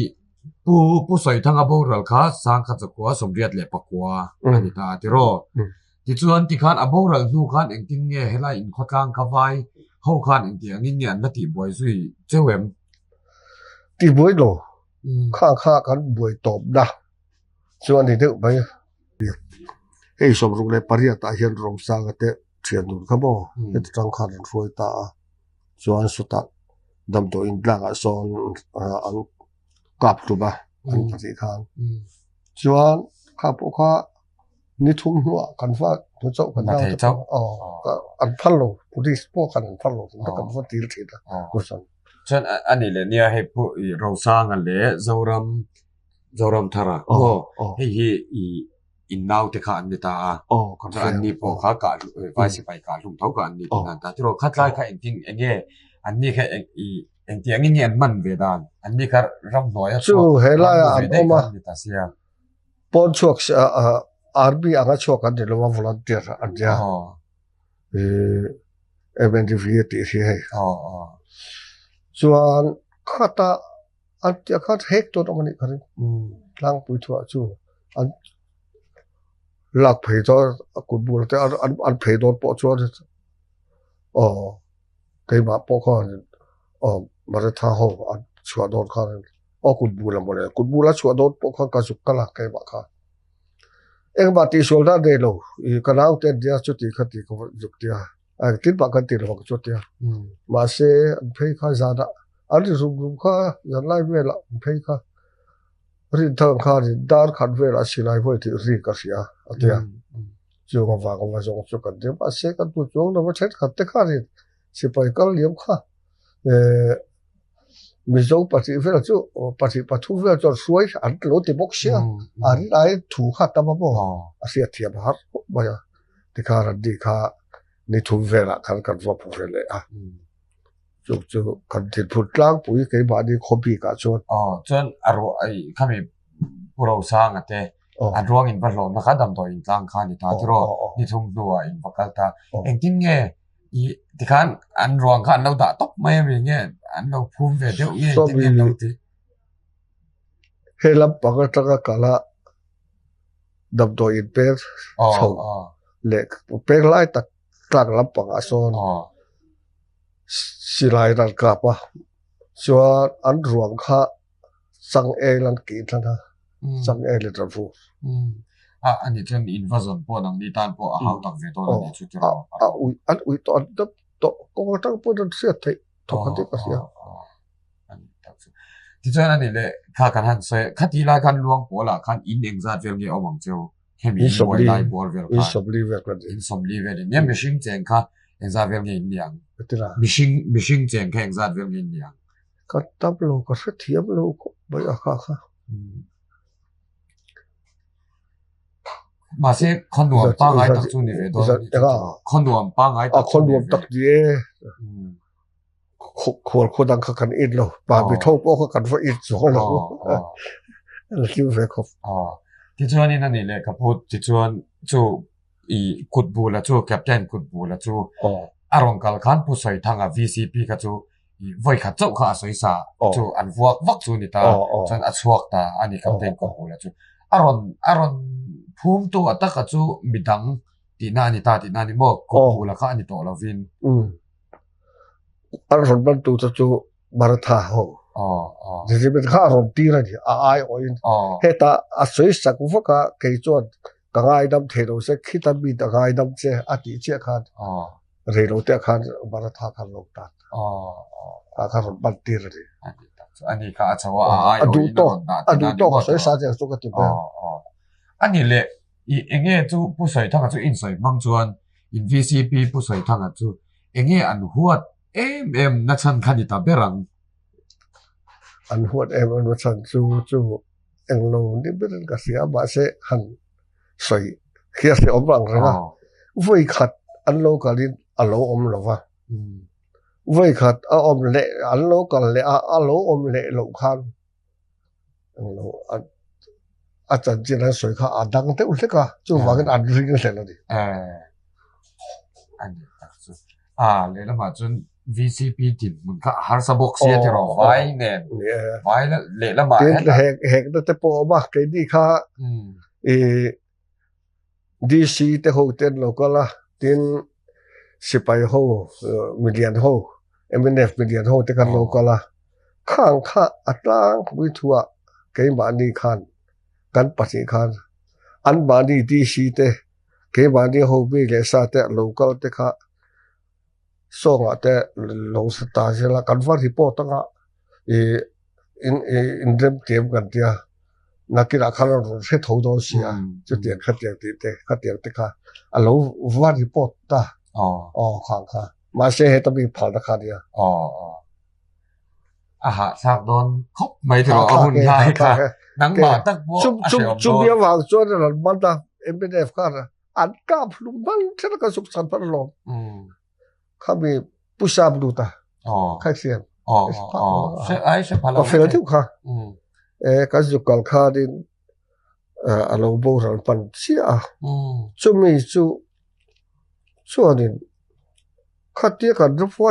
A: ผู้สวยทั้งอโบรัลข้าสร้างขัดจักรสมเด็จเล็บปัวอันนี้ตาที่รอที่ส่วนที่ขันอโบรัลนู่ขันเองทิ้งเนี่ยให้ไล่อินข้อกลางข้าไว้เฮาขันเองที่อันนี้เนี่ยนัดที่บ่อยสุยเจ้าเอ็ม
B: ที่บ่อยโลข้ากันบ่อยตอบนะส่วนที่เด็กไปเฮ้ยสมรุงเลยปริยัติเห็นรองสร้างกันเตะเทียนดูเขาบอกเห็นจังขันฝอยตาส่วนสุดท้ายดำตัวอินดาส่วนอันกับตัวบ้าอันปฏิการส่วนข้าพวกข้านิทุ่มหัวกันว่าตัวเจ้ากันได้อันพันโลผู้ที่พวกกันพันโลแล้วกันว่าตีละทีนะก็สั่ง
A: ฉันอันนี้เลยเนี่ยให้ผู้เราสร้างกันเลยเจ้ารำทาระให้อินนาวที่ข้าอันนี้ตาอันนี้พวกข้าการไฟสิไปการลุงเท่ากันนี่นั่นแต่ที่เราคัดไล่ข้าเองทิ้งเองเนี่ยอันนี้แค่เองที่อย่างนี้มันเวดานอันนี้ก็รำน้อย
B: จู่เฮล่าอันออกมาปอนช่วงอาร์บีอังกฤษช่วงกันเดี๋ยวว่าวอลันเทียร์อันเดียเอเวนต์วีตีที่ให้ส่วนข้าตาอันเดียข้าเฮกตัวมันนี่กันล้างปุ๋ยถั่วจู่อันหลักเพย์ตัวกุดบุลแต่อันเพย์โดนปอชัวร์เกี่ยมาปอข้อมาได้ท่าหัวอันชัวร์โดนข้า kun bula mo le kun bula chu dot po kha ka suk kala kai ba kha eng ba ti sol da de lo I kanau te dia chu ti khati ko juk tia a tin ba kan ti ro chu tia ma se phei kha za da an ri rum kha yan lai ve la phei kha ri thang kha ri dar khat ve la si lai voi ti ri ka sia a tia chu ko wa jong chu kan de ba se kan tu chong na ba chet khat te kha ri si pai kal liam kha mi zo pati ve chu pati pathu ve chu suai an lo ti bok sia an ai thu kha ta ba bo a sia thia ba ba ya ti kha ra di kha ni thu ve la kan wa pu ve le a chu kan ti phut tlang pui ke ba di khobi ka chu
A: chuan aro ai khami puro sang ate adrong in ballo na khadam to in tlang kha ni ta tro ni thum duwa in bakal ta engtin nge I tikhan an rong khan lo da top mai mi nge an lo phum ve deu ye tin lo ti
B: helam paga taka kala dam do in per so le per lai tak tak lam panga son silai ran ka pa chua an ruang kha sang e lan ki thana sang e le trafu
A: ani chen invasion po nang ni tan po how tak ve to ni chu tro
B: an ui to an to ko tang po dan sia thai to ka te ka sia
A: ani tak chu ti chen ani le kha kan han se khati la kan luang po la kan in exat vel nge omang chu hemi boy lai bol vel
B: in sobli ve ka
A: in somli ve ni machine cheng kha exat vel nge niang
B: tira
A: machine cheng kha exat vel nge niang
B: ka tab lo ka se thiam lo ko ba ya kha
A: ma se khonduam pa ngai tak chu ni ve do khonduam pa ngai tak
B: khonduam tak die khol khodang kha kan in lo pa bi thok po kha kan fa in zo lo kiu ve khop
A: ti chuan in ani le ka phut ti chuan chu I kut bu la chu captain kut bu la chu arong kal khan pu soi thanga VCP ka chu I voi kha chau kha soi sa chu an vuak vak chu ni ta chan a chuak ta ani captain kut bu la chu aron phum tu ataka chu midang ti na ni mo ko pula kha ani to lovin
B: aron ban tu chu maratha ho je be kha ron ti ra ni ai oin heta a soi sak voka ke chon ka ngai dam the ro se khita bi da ngai dam che ati che khan re ro te khan maratha khan lok ta a kha ron ban ti ra ni
A: ani ka chawa ai
B: adu to soi sa je chu ka ti ba
A: ani le I enge chu pu soi thanga chu in soi mang chuan in VCP pu soi thanga chu enge an huat em na chan khani ta berang
B: an huat em an chan chu eng lo ni ber ka sia ba se han soi khia se om rang ra voi khat an lo ka lin a lo om lo wa voi khat a om le an lo ka le a lo om le lo khan eng lo a chan chin an soi kha a dang te ul ka chu wa kan an ring le lo ni
A: ani tak chu le la ma chun VCP tin mun kha har sa box ye te ro vai nen vai la le la ma
B: hek te po ma ke di kha DC te ho ten lo ka la tin sipai ho million ho MNF million ho te kan lo ka la khang kha atlang wi thua ke ba ni khan kan pasi khan an ba ni DC te ke ba ni ho bi le sa te local te kha songa te lo sta je la kan va report nga in dem tem kan tia nakira khala ro se tho do sia chu tian kha tiang ti te kha tiang te kha a lo va report ta khang kha ma se he ta bi phal ta kha dia
A: aha sak don khop mai thro ahun ngai kha nang ma tak bo
B: chum bia wang chuan ran man ta MNF kha an ka phlung bang thela ka suk san par lo kha mi pusa blu ta kha sian
A: se ai se phala
B: ka fel tu kha ka zu kal kha din a lo bo ran pan sia chumi chu anin kha ti ka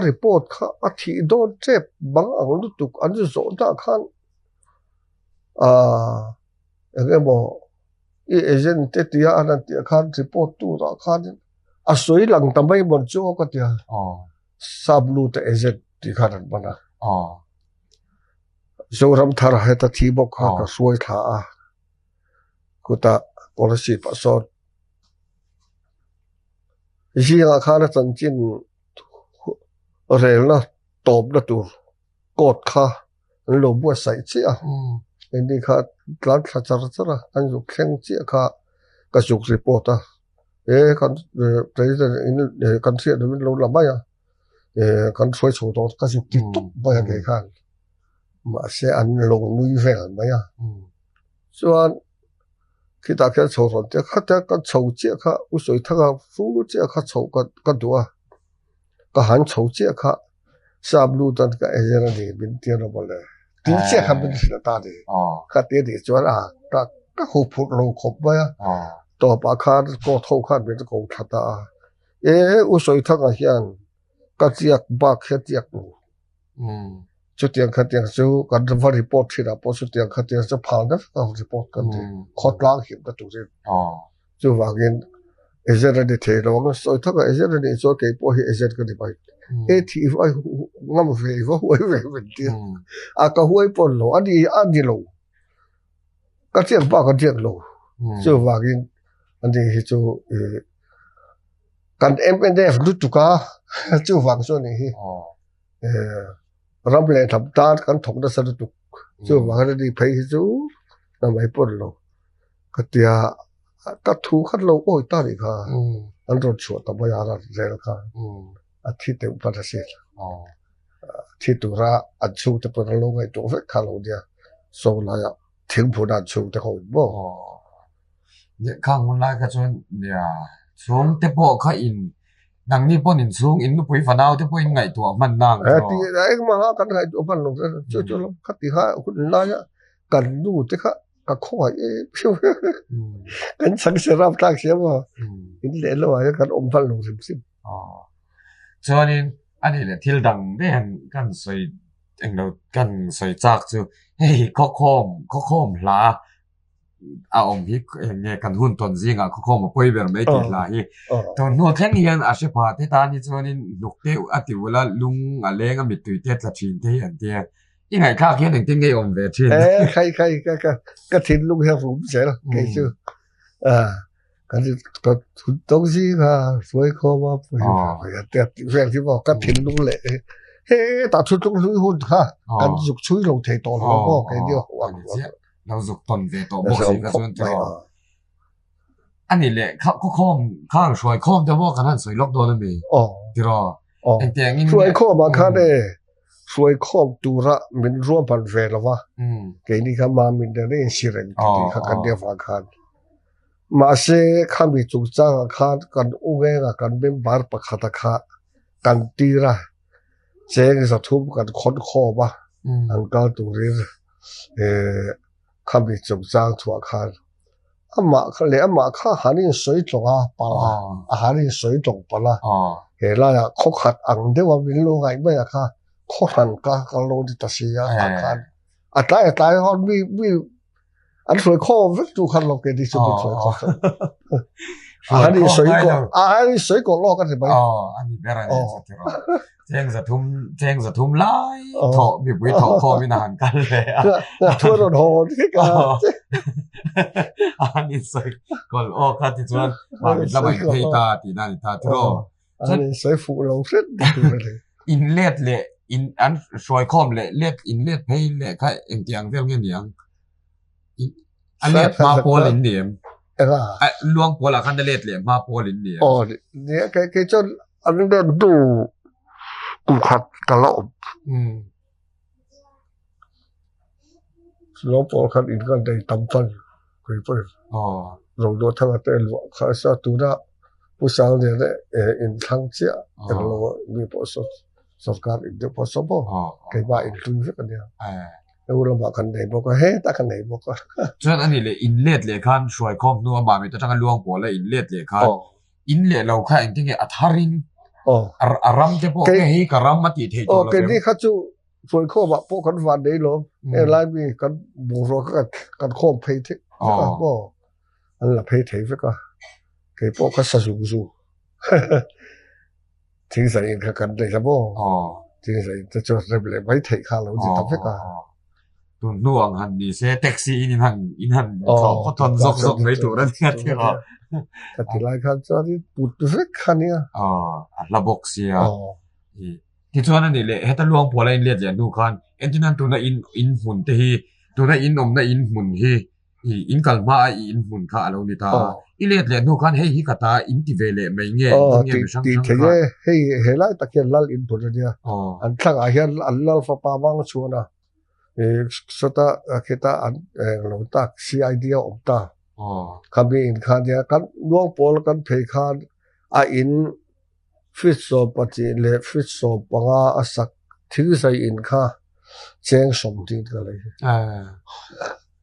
B: report kha a thi do chep bang ang lu tuk an zo da khan emo agent te tia an ti khan report tu ra khan a soi lang tamai mon chu ka tia sablu te agent ti khan bana zoram thar heta thi bok kha ka suai tha a kuta policy pa so jinga khana chanchin rel na top na tu kot kha lo bu sai chi a indi kha tlat kha char chara an ju khreng chi kha ka suk report a kan president in country de lo la ba ya kan suai chu to ka suk ti tu ba ya ke khan ma se an lo nui vel ba ya chuan khi ta kha chu ron te kha ta ka chou chi kha u soi tha ka fu chi kha chou ka duwa ka han chou chi kha sablu tan ka ejera de bin ti no bole ti chi kha bin ta de kha te de chuan a ta ka hu phu lo khop ba ya to pa kha ko tho kha bin ko thata u soi tha ka hian ka chiak ba kha chiak nu chu tiang kha tiang chu kan va report thira po chu tiang kha tiang chu phal na ka report kan de khotlang him ka tu je chu wagin ejera de the lo no soi tha ka ejera de so ke po hi ejera ka de bai thi vai ngam ve va huai ve ti a ka huai pon lo ani lo ka tiang ba ka tiang lo chu wagin ani hi chu kan MNF lu tu ka chu wang so ni hi ramle thap ta kan thok da sa tu chu wang ri phei hi chu na mai pon lo ka tia ka thu khat lo oi ta ri kha an ro chu ta ba ya ra zel kha a thi te pa da se thi tu ra a chu te pa lo ngai to ve kha lo dia so la ya thing phu da chu te ho bo
A: เนี่ยข้างคนไล่ก็จนเนี่ยสูงแต่พอเขาอินดังนี้พออินสูงอินนุ้ยฝันเอาแต่พออินไงตัวมันนาง
B: ที่ไอ้มากันไงตัวมันลงจู่ๆแล้วคัดที่ข้าคุณไล่กันดูแต่ข้าก็ขอพิวกันสังเสริมทางเสียว่าอินเล่แล้วกันมันลงสิบ
A: จนนี้อันนี้แหละที่ดังได้เห็นกันใส่เองเรากันใส่จากจู่เฮ้ยข้อคอมลาa om hi nge kan hun ton zinga kho kho ma poi ber mai ti la hi to no theng hian a she pha te ta ni chuanin nukte ati wala lung a lenga mi tui te tla thin te an te i ngai kha khian eng te nge om ve thin
B: khai ka thin lung he rum se la ke chu kan ka tong ji ga suai kho ma pui ya te vel ti bo ka thin lung le he ta thu tung hun kha kan juk chui lo the to lo ko ke dio wa
A: เราสุกตนเวโตบอกสิกระสุนตรออันนี้แหละเขาข้อมข้างช่วยข้อมแต่ว่ากันนั้นสวยล็อกโดนมีติรอเตียงนี่
B: ช่วยข้อมาค่ะเด้ช่วยข้อมตุระมันรวมพันเวลวะเกนี่ก็มามินเดเรนสิเรนที่กันเดียวฟังกันมาเสข้ามีจุกจ้างกันอุเงกันเป็นบาร์ปะขัดขากันตีระเจงจะทุบกันคนข้อบ่อันก็ตุรีข้ามีจุกจ้างทั่วกันอามาเขาเลยอามาข้าหานี่สวยตรงปะละหานี่สวยตรงปะละเฮล่ะข้อขัดอังเดียวว่าวินโลไงไม่อะค่ะข้อหันก็โลดิตาเสียกันตายเขามีอันสวยข้อวิจูคันเราเกิดที่สุดสวยข้ออันนี้สวยก็ลอกกันใช่ไหม
A: อันนี้เป็นอะไรเจงจะทุ่มไล่ถอมีบุยถอคอมีนานกันเลย
B: ทั่วโดนโหดที่กัน
A: อันนี้สวยก่อนคัดที่ชวนมาเป็นระบายเพตาตีนั่นตาทรอ
B: อันนี้สวยฟูเราเส้น
A: อินเลียดเลยอินอันสวยคอมเลยเลียดอินเลียดเพย์เลยค่ะเอ็งเตียงเรื่องเงี้ยอันนี้มาโพลินเดียมลวงปัวละคันเดเลตเลยมาโพลินเดียม
B: เนี่ยแกจนอันนี้เดินดูกูขัดกะลอบแล้วพอขัดอินกันได้ตำฟันคุยไปเราโดนทั้งแต่หลวงข้าศึกตัวนั้นผู้สาวเนี่ยอินทั้งเจ้าแต่เรามีพอสการอินเดียพอสบแกว่าอินตุยกันเนี่ยแล้วเราบอกกันไหนบอกว่าเฮ้ตากันไหนบอกว่า
A: ฉะนั้นอันนี้เลยอินเลดเลยคันช่วยคอมนัวบามีแต่ทั้งลวงปัวและอินเลดเลยคันอินเลดเราแค่จริงๆอัฐารินอารัมจะพวกแค่ให้การัมมาติเทโจ
B: แล้วกันนี่เขาจูช่วยข้อมาพวกกันวันเดียวหรอไลน์มีกันบุรุษกันข้อมเพย์เทก็อันละเพย์เทก็แกพวกเขาสู้ทิ้งใส่กันได้ใช่ไหมทิ้งใส่จะจดเรียบเลยไม่เทข้าเราจะทำให้กัน
A: ตุนน่วงหันนี่เซแท็กซี่นี่หันเขาก็ทนซกๆเลยตัวนั้นเนี่ยที่เรา
B: ka tilai khan chari put vek khania
A: ระบบเสียที่ส่วนนั้นนี่แหละเฮ็ดลวงพอละอินเลียดเนี่ยดูคันเอ็นที่นั้นตัวน่ะอินหุ่นเตฮีตัวน่ะอินอมน่ะอินหุ่นฮีอินกัลมาอินหุ่นค่ะเรานี่ตาอิเลียดเนี่ยดูคันเฮฮิกะตาอินติเวเลไม่เงี้ยช่าง
B: ti thege hei helai takian lal in put dia an thlang a hian an lal fa pa wang chuana sota kita an lo tak CID opta kami in khan dia kan luang pol kan phei khan a in fit so pati le fit so panga asak thil sai in kha cheng som tin ka le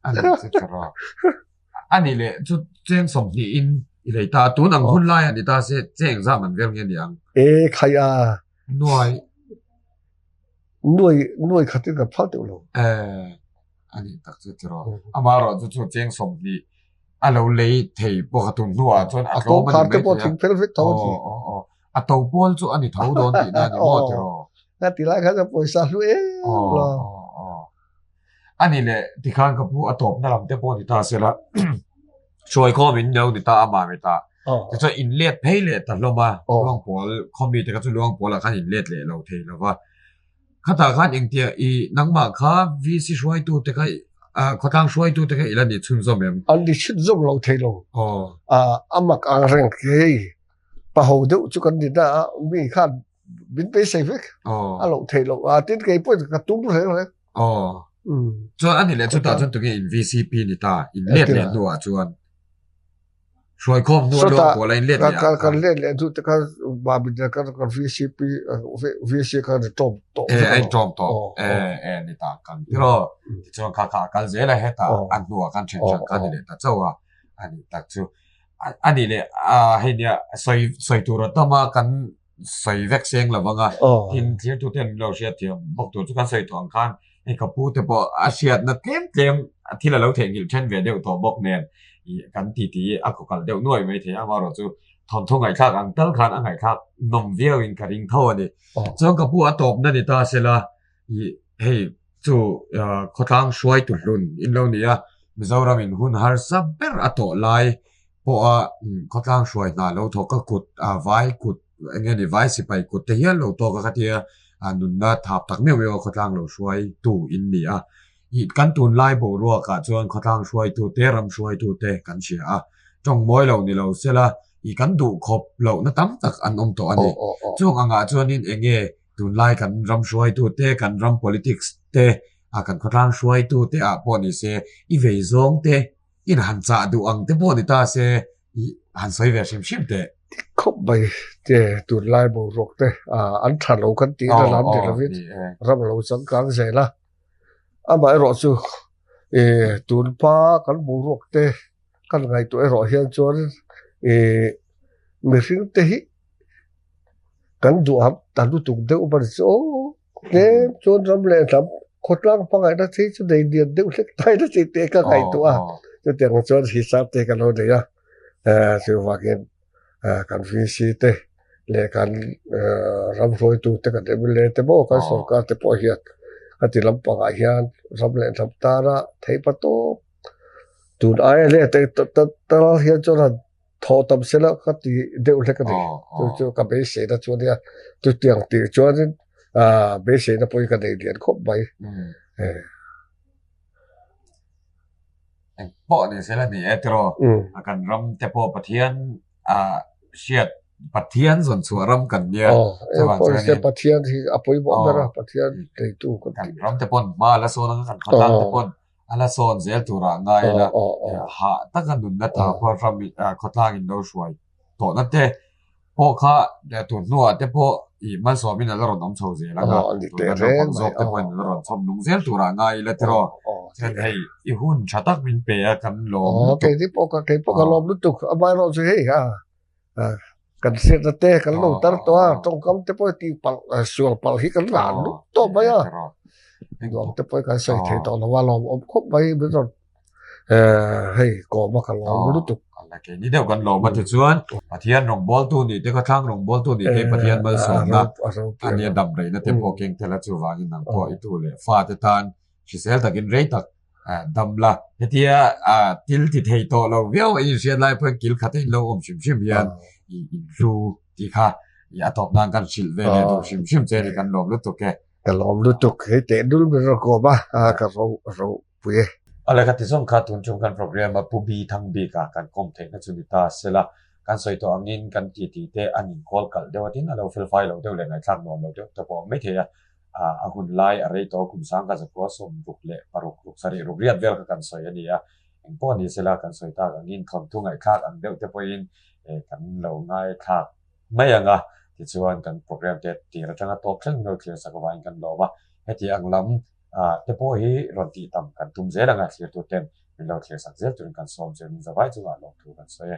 A: อันนี้สิครับอันนี้แหละจุดเจงสมที่อินอีเลยตาตัวหนังหุ่นลายอันนี้ตาเสเจงซะมันเรื่องเงี้ยอย่าง
B: khaya
A: หน่วย
B: khatin ka phal tu lo
A: อันนี้ตักสิครับอามารอจุดเจงสมที่อะเราเลยเทปกตุนหัวจนอะโตมันไม่
B: ถึง perfect ทอสิ
A: อะโตปอลจุอันนี้เท่าโดนตินะนี่บ่ติรอ
B: na tilai kha ja poisa lu lo
A: อันนี้แหละที่ข้างกับผู้อตบนั่นลำเตปอนที่ตาเสียละช่วยข้อมินเดียวที่ตาอามาไม่ตาแต่จะอินเลียดเพย์เลยตัดลงมาล่วงปอลคอมมีแต่ก็จะล่วงปอลละขั้นอินเลียดเลยเราเทแล้วว่าข้าตาขั้นเองเตียอีนังมาข้าวีซีช่วยตัวแต่ก็ข้าทางช่วยตัวแต่ก็อีละนี่ชุนซอมเอ็ม
B: อันนี้ชิดซอมเราเทลงอามักอังเร่งเกยปะหูเดือจุกันดีนะมีขั้นบินไปเซฟิกเราเทลงติดเกยปุ่นกระตุ้นเลย
A: จวนอันนี้แหละจุดตาจนตัวเอง VCP นี่ตาอินเลียดเลยนัวจวนช่วยข้อมนัวลงปอลอินเลียดเนี่ย
B: กันเลียดเลยจุดแต่ก็บาบินกัน VCP VC กันจอมต่อ
A: ไอ้จอมต่อนี่ตากันที่เราจวนข้ากันเสียเลยให้ตาอันนัวกันเช่นกันนี่แหละแต่เจ้าว่าอันนี้ตักจูอันนี้แหละให้เนี่ยใส่ตัวรถมากันใส่แว็กเซียงละวังทีที่ตัวเต็มเราเชียร์เทียมบอกตัวจุกันใส่ตัวอังคารไอ้กระปูแต่พออาเซียนนะเต็มที่เราเถียงอยู่เช่นเวเดียวตัวบอกเนียนกันทีอักกันเดียวหน่วยไม่เถียงว่าเราจะทอนทงไงคักอังเติลคันอังไงคักนมเวียวอินกระดิ่งเท่านี่จนกระปูอัตบนั่นนี่ตาเสละเฮ้จูข้อทางช่วยตุลุนอินเราเนี่ยมิจารามินหุ่นฮาร์ซับเบอร์อัตไลพอข้อทางช่วยน่ะเราทอกกุดไว้กุดเงี้ยนี่ไว้สิไปกุดแต่เฮียเราทอกกันเทียนุนนาทับตักเมียวข้อทางเราช่วยตู้อินนี่อีกันตุนไล่โบรัวกะจวนข้อทางช่วยตู้เตรำช่วยตู้เตกันเชียจงมอยเรานี่เราเสียละอีกันดูขบเรานะตั้มตักอันอมตัวอันนี้จงอ่างจวนนี่เองตุนไล่กันรำช่วยตู้เตกันรำ politics เตกันข้อทางช่วยตู้เตปอนี่เสอีเวซงเตอินหันจ่าดูอังเตปอนี่ตาเสหันใส่เวชิมเต
B: คบไปเจตุนไล่โบรกเตอันทันเรากันตีระลับเดลวิดรับเราสังกัดเสร็จละบายรอจูตุนป้ากันโบรกเตกันไงตัวรอเฮียนจวนมีสิ่งเตหิกันดูครับแต่ดูตุกเดือบันโซเนี่ยจวนรำเล่ทำคนร่างฟังไงนะที่จะได้เดียนเดือเล็กไทยนะสิเตก็ไงตัวจะเตียงจวนฮิซับเตกันเราเนี่ยสิว่ากันกันฟิสิเตเลกันรำรวยตัวเตกันเดบิเลเตโบกันสกัดเตปอเฮียกันที่ลำปางอาเฮียนรำเล่ทำตาระไทยปะโตตุนไอ้เล่เตตลาเฮียจวนทอตำเสละก็ที่เดือเล็กกันเลยจู่กับเบสเซนะจวนเนี่ยจู่เตียงตีจวนเบสเซนะพอยกันได้เรียนครบไป
A: ปอนี่เสละนี่เอตรอกันรำเตปอปะเทียนเชียดปะเทียนส่วนรำกันเนี่ย
B: จะว่าจะเนี่ยปะเทียนที่อภัยบอกนะปะเทียนในตู้
A: กันรำเตปอนมาละโซนกันขอตามเตปอนala son zel tura ngai la ha takan na ta por from khotlang in lo shwai to na te po kha de tu no te po I man so min la ron om chho je la ga to na ron zok te pon la ron thom nung zel tura ngai la tro chen hei I hun chatak min pe kan lo
B: ke ti po ka lom lu tu abai ro se hei ha kan se te kan lo tar to tong kam te po ti pal sual pal hi kan la lu to ba ya lom te poi ka sai the to la wa lom om khop bai bi ron hei ko ma ka lom lu tu
A: ala ke ni deu kan lom ma tu chuan pathian rong bol tu ni te ka thang rong bol tu ni te pathian mal som na ani dam rei na te po keng te la chu wang in nang po I tu le fa te tan chisel takin rei tak damla hetia til ti thei to lo veo in sian lai phang kil khatin lo om shim shim hian in ru ti kha ya top dan kan chil ve le to shim shim che ri kan lom lu to ke
B: ก็ล้อมลุตุกให้เตะดุลเบรโกบ้าก็เราปุย
A: ala ka tisong kha tun chung kan program ma pubi thang bi ka kan kom the na chunita sela kan soi to angin kan ti te anin call kal dewatin alo fil file lo de le ngai thak no lo de to po me the a hun lai a rei to kum sang ka ko som ruk le paruk ruk sari ruk riat vel ka kan soi ani ya en po ni sela kan soi ta angin thom tu ngai khak ang de te po in kan lo ngai khak mai anga ti chuan kan program te ti ra tanga to thleng no clear sa ka wain kan lo ba heti ang lam te po hi ron ti tam kan tum zela nga clear to ten min lo clear sak zel tun kan som zel min zawai chu nga lo tu kan so ye